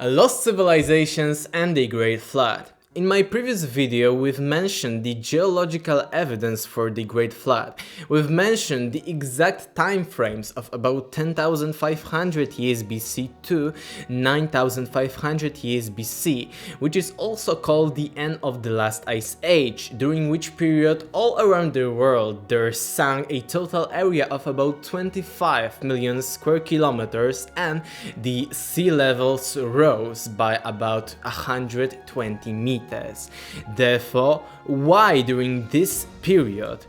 Lost civilizations and the Great Flood. In my previous video, we've mentioned the geological evidence for the Great Flood. We've mentioned the exact time frames of about 10,500 years BC to 9,500 years BC, which is also called the end of the last ice age, during which period all around the world there sank a total area of about 25 million square kilometers and the sea levels rose by about 120 meters. Therefore, why during this period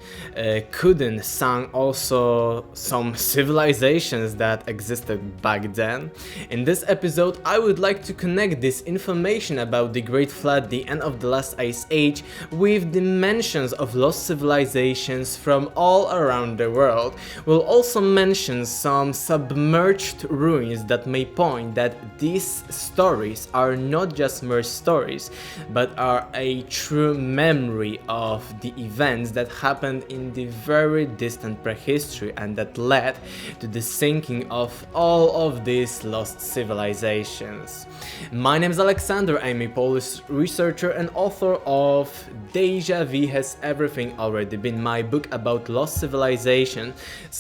couldn't sunk also some civilizations that existed back then? In this episode, I would like to connect this information about the Great Flood, the end of the last ice age, with the mentions of lost civilizations from all around the world. We'll also mention some submerged ruins that may point that these stories are not just mere stories, but are a true memory of the events that happened in the very distant prehistory and that led to the sinking of all of these lost civilizations. My name is Alexander, I'm a Polish researcher and author of Deja Vu Has Everything Already Been, my book about lost civilization,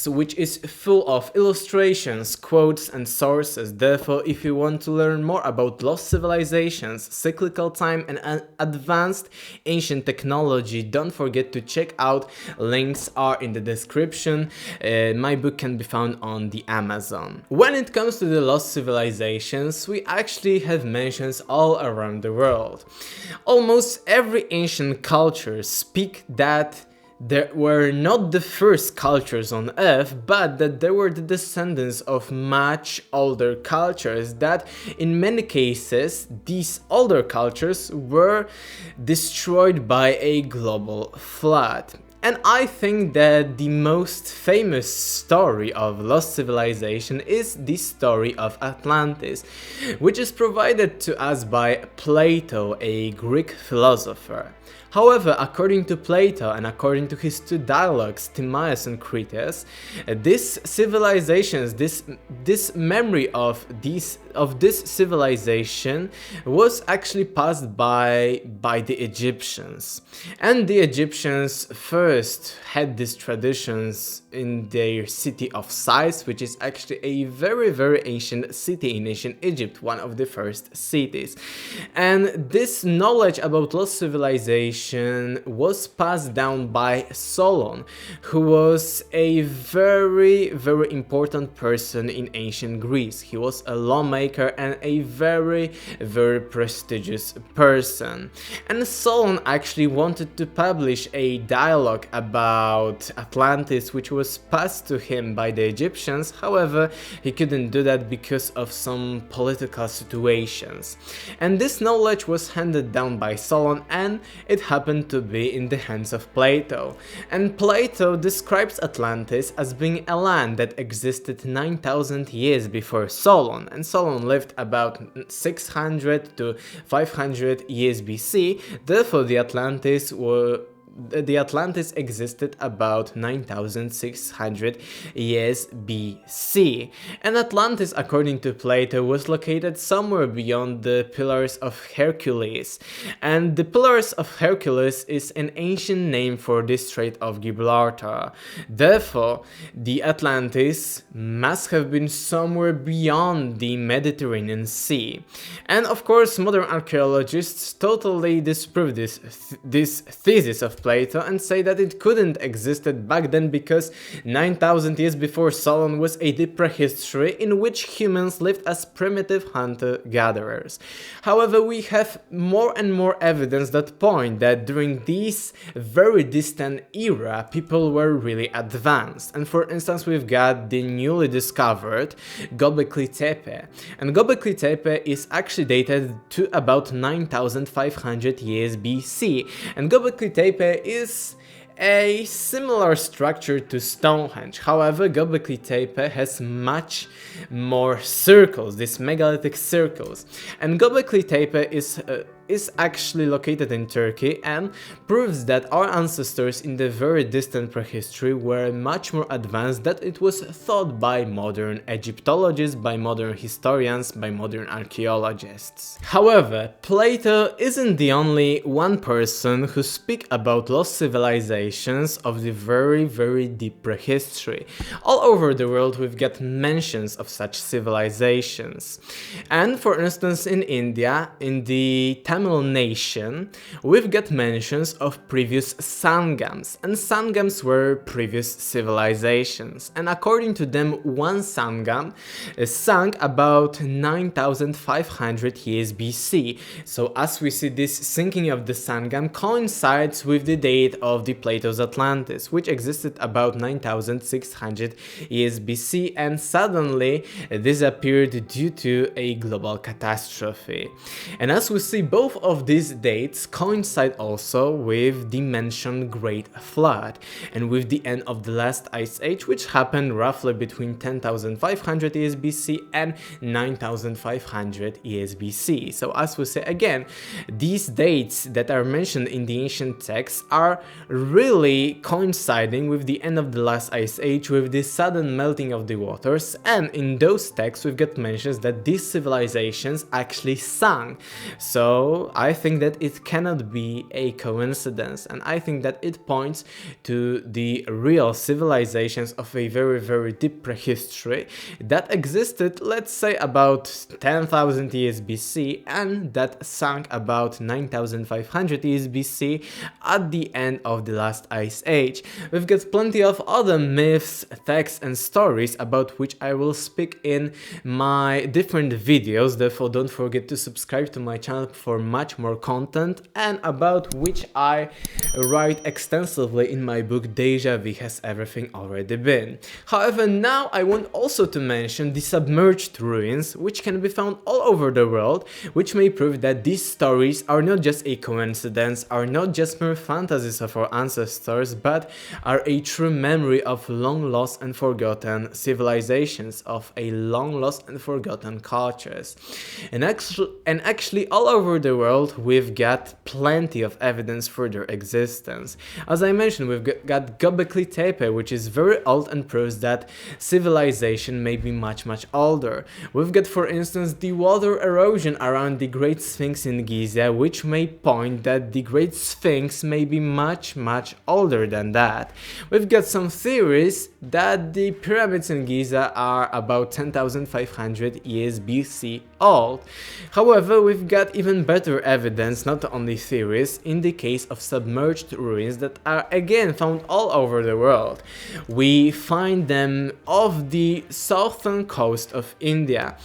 which is full of illustrations, quotes and sources. Therefore, if you want to learn more about lost civilizations, cyclical time and advanced ancient technology, don't forget to check out, links are in the description. My book can be found on the Amazon. When it comes to the lost civilizations, we actually have mentions all around the world. Almost every ancient culture speak that there were not the first cultures on Earth, but that they were the descendants of much older cultures, that in many cases these older cultures were destroyed by a global flood. And I think that the most famous story of lost civilization is the story of Atlantis, which is provided to us by Plato, a Greek philosopher. However, according to Plato and according to his two dialogues, Timaeus and Critias, these civilizations, this memory of this civilization was actually passed by the Egyptians. And the Egyptians first had these traditions in their city of Sais, which is actually a very ancient city in ancient Egypt, one of the first cities. And this knowledge about lost civilization was passed down by Solon, who was a very important person in ancient Greece. He was a lawmaker and a very prestigious person. And Solon actually wanted to publish a dialogue about Atlantis, which was passed to him by the Egyptians. However, he couldn't do that because of some political situations. And this knowledge was handed down by Solon, and it happened to be in the hands of Plato. And Plato describes Atlantis as being a land that existed 9,000 years before Solon, and Solon lived about 600 to 500 years BC. Therefore, the Atlantis existed about 9,600 years BC. And Atlantis, according to Plato, was located somewhere beyond the Pillars of Hercules. And the Pillars of Hercules is an ancient name for the Strait of Gibraltar. Therefore, the Atlantis must have been somewhere beyond the Mediterranean Sea. And of course, modern archaeologists totally disprove this thesis of Plato and say that it couldn't existed back then because 9,000 years before Solon was a deep prehistory in which humans lived as primitive hunter-gatherers. However, we have more and more evidence that point that during this very distant era, people were really advanced. And for instance, we've got the newly discovered Göbekli Tepe. And Göbekli Tepe is actually dated to about 9,500 years BC. And Göbekli Tepe is a similar structure to Stonehenge. However, Göbekli Tepe has much more circles, these megalithic circles. And Göbekli Tepe is actually located in Turkey and proves that our ancestors in the very distant prehistory were much more advanced than it was thought by modern Egyptologists, by modern historians, by modern archaeologists. However, Plato isn't the only one person who speaks about lost civilizations of the very deep prehistory. All over the world we've got mentions of such civilizations. And for instance in India, in the Tamil nation, we've got mentions of previous Sangams, and Sangams were previous civilizations, and according to them one Sangam sank about 9500 years BC. So as we see, this sinking of the Sangam coincides with the date of the Plato's Atlantis, which existed about 9600 years BC and suddenly disappeared due to a global catastrophe. And as we see, both of these dates coincide also with the mentioned Great Flood and with the end of the last ice age, which happened roughly between 10,500 years BC and 9,500 years BC. So as we say again, these dates that are mentioned in the ancient texts are really coinciding with the end of the last ice age, with the sudden melting of the waters, and in those texts we've got mentions that these civilizations actually sank. So I think that it cannot be a coincidence, and I think that it points to the real civilizations of a very deep prehistory that existed, let's say, about 10,000 years BC and that sank about 9,500 years BC at the end of the last ice age. We've got plenty of other myths, texts and stories about which I will speak in my different videos, therefore don't forget to subscribe to my channel for much more content, and about which I write extensively in my book Deja Vu Has Everything Already Been. However, now I want also to mention the submerged ruins, which can be found all over the world, which may prove that these stories are not just a coincidence, are not just mere fantasies of our ancestors, but are a true memory of long lost and forgotten civilizations, of a long lost and forgotten cultures. And actually all over the world we've got plenty of evidence for their existence. As I mentioned, we've got Göbekli Tepe, which is very old and proves that civilization may be much older. We've got, for instance, the water erosion around the Great Sphinx in Giza, which may point that the Great Sphinx may be much older than that. We've got some theories that the pyramids in Giza are about 10,500 years BC old. However, we've got even better evidence, not only theories, in the case of submerged ruins that are again found all over the world. We find them off the southern coast of India,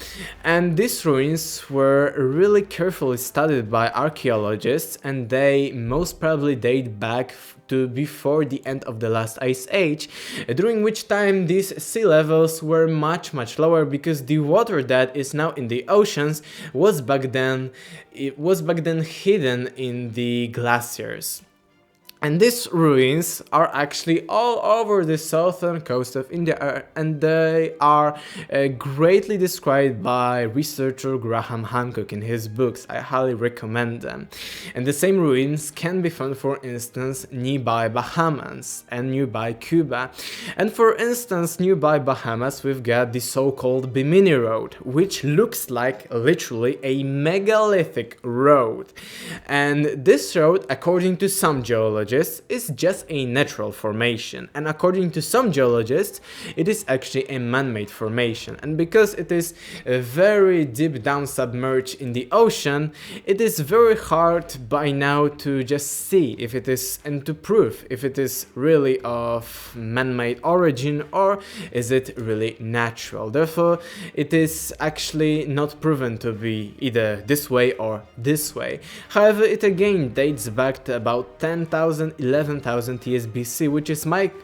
and these ruins were really carefully studied by archaeologists, and they most probably date back to before the end of the last ice age, during which time these sea levels were much lower, because the water that is now in the oceans was back then hidden in the glaciers. And these ruins are actually all over the southern coast of India, and they are greatly described by researcher Graham Hancock in his books. I highly recommend them. And the same ruins can be found, for instance, nearby Bahamas and nearby Cuba. And for instance, nearby Bahamas we've got the so-called Bimini Road, which looks like literally a megalithic road. And this road, according to some geologists, is just a natural formation, and according to some geologists it is actually a man-made formation. And because it is very deep down submerged in the ocean, it is very hard by now to just see if it is, and to prove if it is really of man-made origin or is it really natural. Therefore it is actually not proven to be either this way or this way. However, it again dates back to about 10,000 11,000 years BC,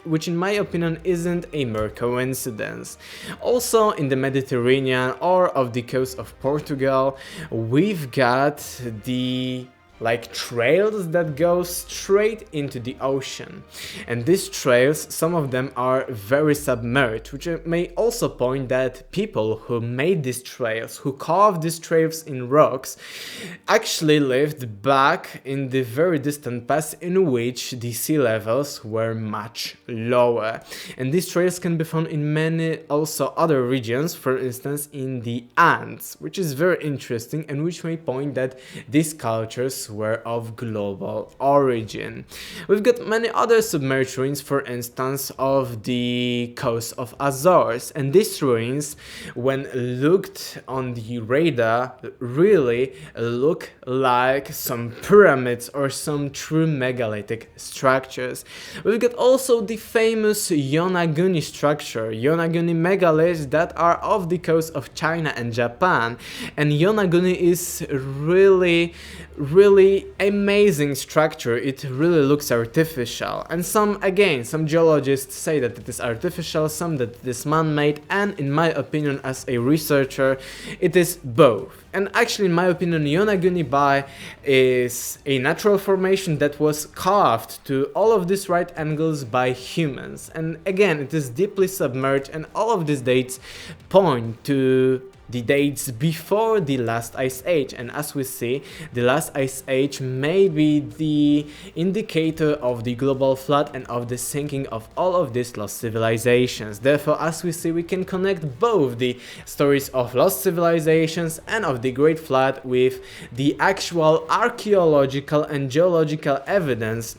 which in my opinion isn't a mere coincidence. Also in the Mediterranean or off the coast of Portugal, we've got the like trails that go straight into the ocean. And these trails, some of them are very submerged, which may also point that people who made these trails, who carved these trails in rocks, actually lived back in the very distant past in which the sea levels were much lower. And these trails can be found in many also other regions, for instance in the Andes, which is very interesting and which may point that these cultures were of global origin. We've got many other submerged ruins, for instance of the coast of Azores, and these ruins, when looked on the radar, really look like some pyramids or some true megalithic structures. We've got also the famous Yonaguni structure, Yonaguni megaliths that are off the coast of China and Japan, and Yonaguni is really amazing structure. It really looks artificial, and some geologists say that it is artificial, some that it is man-made, and in my opinion as a researcher it is both. And actually in my opinion Yonaguni Bay is a natural formation that was carved to all of these right angles by humans, and again it is deeply submerged, and all of these dates point to the dates before the last ice age. And as we see, the last ice age may be the indicator of the global flood and of the sinking of all of these lost civilizations. Therefore, as we see, we can connect both the stories of lost civilizations and of the Great Flood with the actual archaeological and geological evidence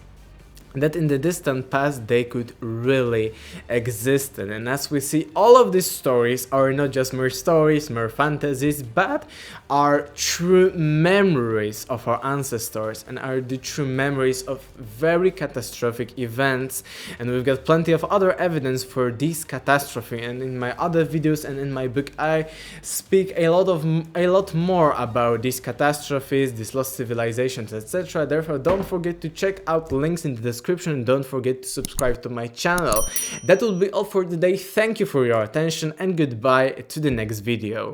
that in the distant past they could really exist. And as we see, all of these stories are not just mere stories, mere fantasies, but are true memories of our ancestors and are the true memories of very catastrophic events. And we've got plenty of other evidence for this catastrophe, and in my other videos and in my book I speak a lot more about these catastrophes, these lost civilizations, etc. Therefore, don't forget to check out links in the description. Don't forget to subscribe to my channel. That will be all for today. Thank you for your attention and goodbye to the next video.